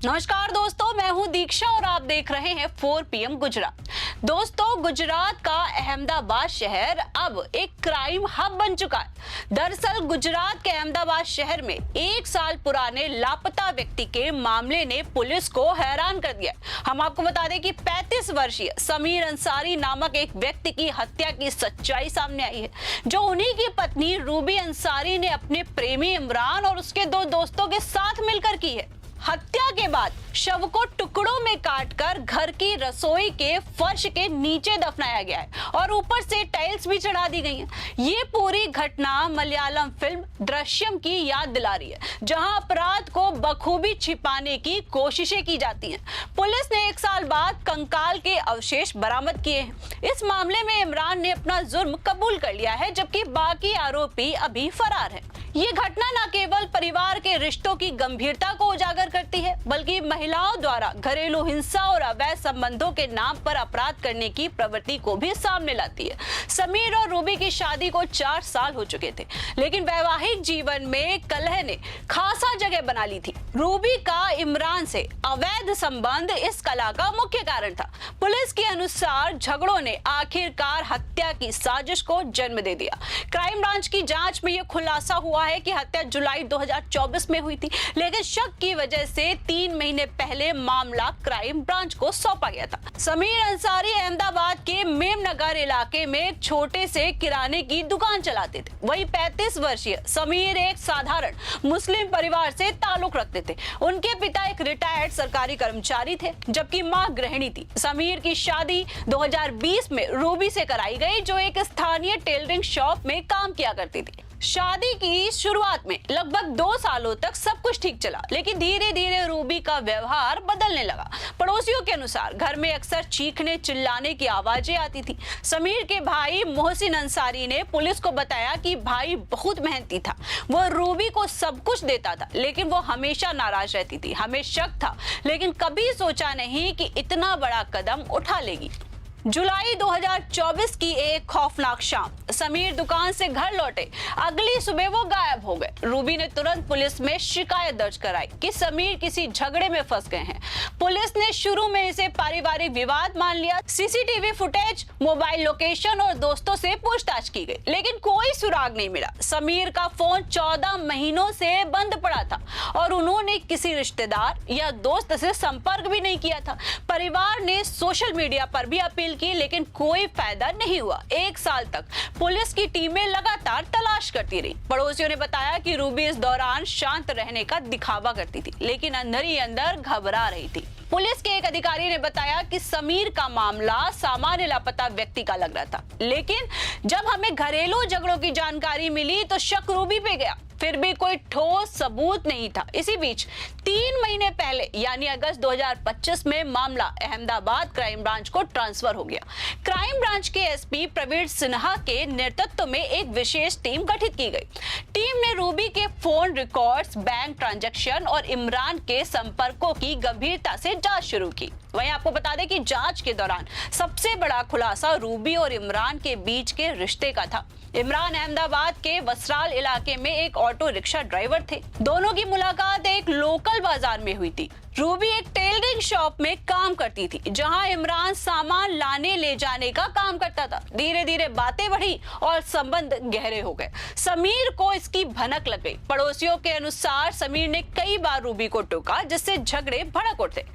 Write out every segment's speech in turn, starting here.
नमस्कार दोस्तों, मैं हूं दीक्षा और आप देख रहे हैं 4 PM गुजरात। दोस्तों, गुजरात का अहमदाबाद शहर अब एक क्राइम हब बन चुका है। दरअसल गुजरात के अहमदाबाद शहर में 1 साल पुराने लापता व्यक्ति के मामले ने पुलिस को हैरान कर दिया। हम आपको बता दें कि 35 वर्षीय समीर अंसारी नामक एक व्यक्ति की हत्या की सच्चाई सामने आई है, जो उन्हीं की पत्नी रूबी अंसारी ने अपने प्रेमी इमरान और उसके 2 दोस्तों के साथ मिलकर की है। हत्या के बाद शव को टुकड़ों में काटकर घर की रसोई के फर्श के नीचे दफनाया गया है और ऊपर से टाइल्स भी चढ़ा दी गई हैं। ये पूरी घटना मलयालम फिल्म दृश्यम की याद दिला रही है, जहां अपराध को बखूबी छिपाने की कोशिशें की जाती हैं। पुलिस ने 1 साल बाद कंकाल के अवशेष बरामद किए हैं। इस मामले में इमरान ने अपना जुर्म कबूल कर लिया है, जबकि बाकी आरोपी अभी फरार है। ये घटना न केवल परिवार के रिश्तों की गंभीरता को उजागर करती है, बल्कि महिलाओं द्वारा घरेलू हिंसा और अवैध संबंधों के नाम पर अपराध करने की प्रवृत्ति को भी सामने लाती है। समीर और रूबी की शादी को 4 साल हो चुके थे, लेकिन वैवाहिक जीवन में कलह ने खासा जगह बना ली थी। रूबी का इमरान से अवैध संबंध इस कलह का मुख्य कारण था। पुलिस के अनुसार झगड़ों ने आखिरकार हत्या की साजिश को जन्म दे दिया। क्राइम ब्रांच की जांच में यह खुलासा हुआ है कि हत्या जुलाई 2024 में हुई थी, लेकिन शक की वजह से 3 महीने पहले मामला क्राइम ब्रांच को सौंपा गया था। समीर अंसारी अहमदाबाद के मेमनगर इलाके में एक छोटे से किराने की दुकान चलाते थे। वही 35 वर्षीय समीर एक साधारण मुस्लिम परिवार से ताल्लुक रखते थे। उनके पिता एक रिटायर्ड सरकारी कर्मचारी थे, जबकि मां गृहिणी थी। समीर की शादी 2020 में रूबी से कराई गई, जो एक स्थानीय टेलरिंग शॉप में काम किया करती थी। शादी की शुरुआत में लगभग 2 सालों तक सब कुछ ठीक चला, लेकिन धीरे धीरे रूबी का व्यवहार बदलने लगा। पड़ोसियों के अनुसार घर में अक्सर चीखने चिल्लाने की आवाजें आती थी। समीर के भाई मोहसिन अंसारी ने पुलिस को बताया कि भाई बहुत मेहनती था, वो रूबी को सब कुछ देता था, लेकिन वो हमेशा नाराज रहती थी। हमें शक था, लेकिन कभी सोचा नहीं कि इतना बड़ा कदम उठा लेगी। जुलाई 2024 की एक खौफनाक शाम, समीर दुकान से घर लौटे। अगली सुबह वो गायब हो गए। रूबी ने तुरंत पुलिस में शिकायत दर्ज कराई कि समीर किसी झगड़े में फंस गए हैं। पुलिस ने शुरू में इसे पारिवारिक विवाद मान लिया। सीसीटीवी फुटेज, मोबाइल लोकेशन और दोस्तों से पूछताछ की गई, लेकिन कोई सुराग नहीं मिला। समीर का फोन 14 महीनों से बंद पड़ा था और उन्होंने किसी रिश्तेदार या दोस्त से संपर्क भी नहीं किया था। परिवार ने सोशल मीडिया पर भी अपील की, लेकिन कोई फायदा नहीं हुआ। 1 साल तक पुलिस की टीमें लगातार तलाश करती रही। पड़ोसियों ने बताया कि रूबी इस दौरान शांत रहने का दिखावा करती थी, लेकिन अंदर ही अंदर घबरा रही थी। पुलिस के एक अधिकारी ने बताया कि समीर का मामला सामान्य लापता व्यक्ति का लग रहा था, लेकिन जब हमें घरेलू झगड़ों की जानकारी मिली तो शक रूबी पे गया। फिर भी कोई ठोस सबूत नहीं था। इसी बीच 3 महीने पहले यानी अगस्त 2025 में मामला अहमदाबाद क्राइम ब्रांच को ट्रांसफर हो गया। क्राइम ब्रांच के एसपी प्रवीण सिन्हा के नेतृत्व में एक विशेष टीम गठित की गई। टीम ने रूबी के फोन रिकॉर्ड्स, बैंक ट्रांजैक्शन और इमरान के संपर्कों की गंभीरता से जांच शुरू की। वहीं आपको बता दें कि जांच के दौरान सबसे बड़ा खुलासा रूबी और इमरान के बीच के रिश्ते का था। इमरान अहमदाबाद के वसराल इलाके में एक ऑटो रिक्शा ड्राइवर थे। दोनों की मुलाकात एक लोकल बाजार में हुई थी। रूबी एक टेलरिंग शॉप में काम करती थी, जहां इमरान सामान लाने ले जाने का काम करता था। धीरे धीरे बातें बढ़ी और संबंध गहरे हो गए। समीर को इसकी भनक लग गई। पड़ोसियों के अनुसार समीर ने कई बार रूबी को टोका, जिससे झगड़े भड़क उठे।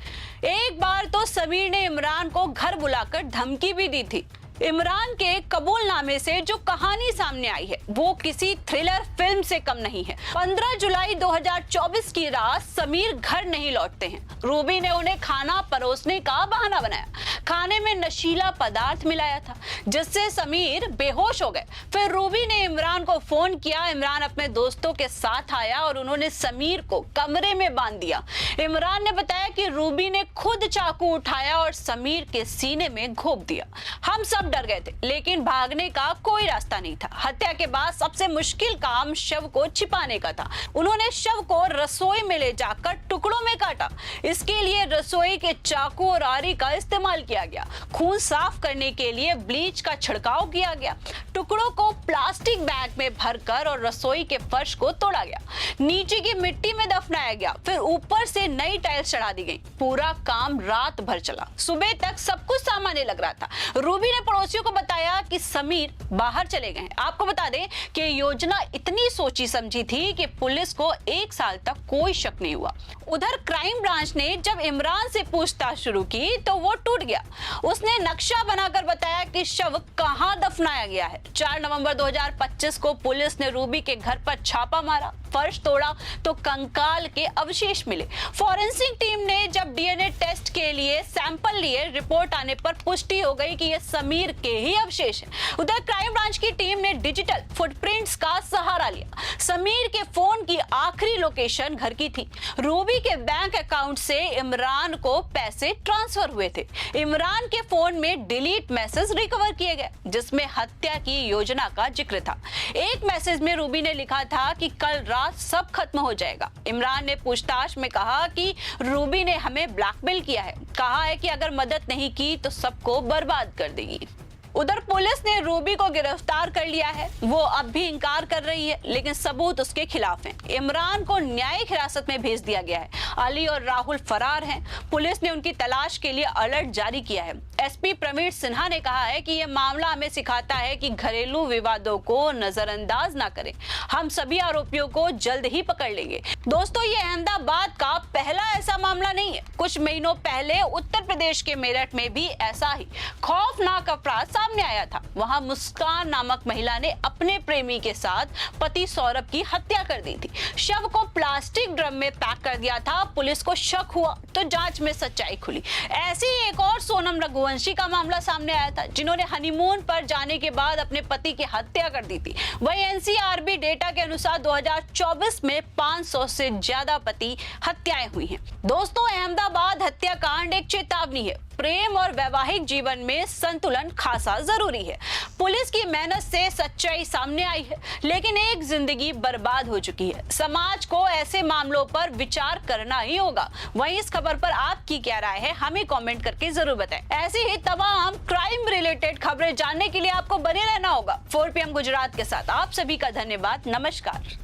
एक बार तो समीर ने इमरान को घर बुलाकर धमकी भी दी थी। इमरान के कबूलनामे से जो कहानी सामने आई है, वो किसी थ्रिलर फिल्म से कम नहीं है। 15 जुलाई 2024 की रात समीर घर नहीं लौटते हैं। रूबी ने उन्हें खाना परोसने का बहाना बनाया। खाने में नशीला पदार्थ मिलाया था, जिससे समीर बेहोश हो गए। फिर रूबी ने इमरान को फोन किया। इमरान अपने दोस्तों के साथ आया और उन्होंने समीर को कमरे में बांध दिया। इमरान ने बताया कि रूबी ने खुद चाकू उठाया और समीर के सीने में घोंप दिया। हम सब सब डर गए थे, लेकिन भागने का कोई रास्ता नहीं था। हत्या के बाद सबसे मुश्किल काम शव को छिपाने का था। उन्होंने शव को रसोई में ले जाकर टुकड़ों में काटा। इसके लिए रसोई के चाकू और आरी का इस्तेमाल किया गया। खून साफ करने के लिए ब्लीच का छिड़काव किया गया। टुकड़ों को प्लास्टिक बैग में भरकर और रसोई के फर्श को तोड़ा गया। नीचे की मिट्टी में दफनाया गया, फिर ऊपर से नई टाइल्स चढ़ा दी गई। पूरा काम रात भर चला। सुबह तक सब कुछ सामान्य लग रहा था। रूबी ने पड़ोसियों को बताया कि समीर बाहर चले गए हैं। आपको बता दें कि योजना इतनी सोची समझी थी कि पुलिस को 1 साल तक कोई शक नहीं हुआ। उधर क्राइम ब्रांच ने जब इमरान से पूछताछ शुरू की तो वो टूट गया। उसने नक्शा बनाकर बताया कि शव कहां दफनाया गया है। 4 नवंबर 2025 को पुलिस ने रूबी के घर पर छापा मारा। फर्श तोड़ा तो कंकाल के अवशेष मिले। फॉरेंसिक टीम ने जब डीएनए टेस्ट के लिए सैंपल लिए, रिपोर्ट आने पर पुष्टि हो गई कि ये समीर के ही अवशेष हैं। उधर क्राइम ब्रांच की टीम ने डिजिटल फुटप्रिंट्स का सहारा लिया। समीर के फोन की आखिरी लोकेशन घर की थी। रूबी के बैंक अकाउंट से इमरान को पैसे ट्रांसफर हुए थे। इमरान के फोन में डिलीट मैसेज रिकवर किए गए, जिसमें हत्या की योजना का जिक्र था। एक मैसेज में रूबी ने लिखा था कि कल रात सब खत्म हो जाएगा। इमरान ने पूछताछ में कहा कि रूबी ने हमें ब्लैकमेल किया है। कहा है कि अगर मदद नहीं की तो सबको बर्बाद कर देगी। उधर पुलिस ने रूबी को गिरफ्तार कर लिया है। वो अब भी इनकार कर रही है, लेकिन सबूत उसके खिलाफ हैं। इमरान को न्यायिक हिरासत में भेज दिया गया है। अली और राहुल फरार हैं। पुलिस ने उनकी तलाश के लिए अलर्ट जारी किया है। एसपी प्रवीण सिन्हा ने कहा है कि यह मामला हमें सिखाता है कि घरेलू विवादों को नजरअंदाज ना करें। हम सभी आरोपियों को जल्द ही पकड़ लेंगे। दोस्तों, ये अहमदाबाद का पहला ऐसा मामला नहीं है। कुछ महीनों पहले उत्तर प्रदेश के मेरठ में भी ऐसा ही खौफनाक अपराध सामने आया था। वहां मुस्कान नामक महिला ने अपने प्रेमी के साथ पति सौरभ की हत्या कर दी थी। शव को प्लास्टिक ड्रम में पैक कर दिया था। पुलिस को शक हुआ तो जांच में सच्चाई खुली। ऐसी एक और सोनम रघुवंशी का मामला सामने आया था, जिन्होंने हनीमून पर जाने के बाद अपने पति की हत्या कर दी थी। वही एनसीआरबी डेटा के अनुसार 2024 में 500 से ज्यादा पति हत्याएं हुई हैं। दोस्तों, अहमदाबाद हत्याकांड एक चेतावनी है। प्रेम और वैवाहिक जीवन में संतुलन खासा जरूरी है। पुलिस की मेहनत से सच्चाई सामने आई है, लेकिन एक जिंदगी बर्बाद हो चुकी है। समाज को ऐसे मामलों पर विचार करना ही होगा। वहीं इस खबर पर आपकी क्या राय है, हमें कमेंट करके जरूर बताएं। ऐसी ही तमाम क्राइम रिलेटेड खबरें जानने के लिए आपको बने रहना होगा 4 PM गुजरात के साथ। आप सभी का धन्यवाद। नमस्कार।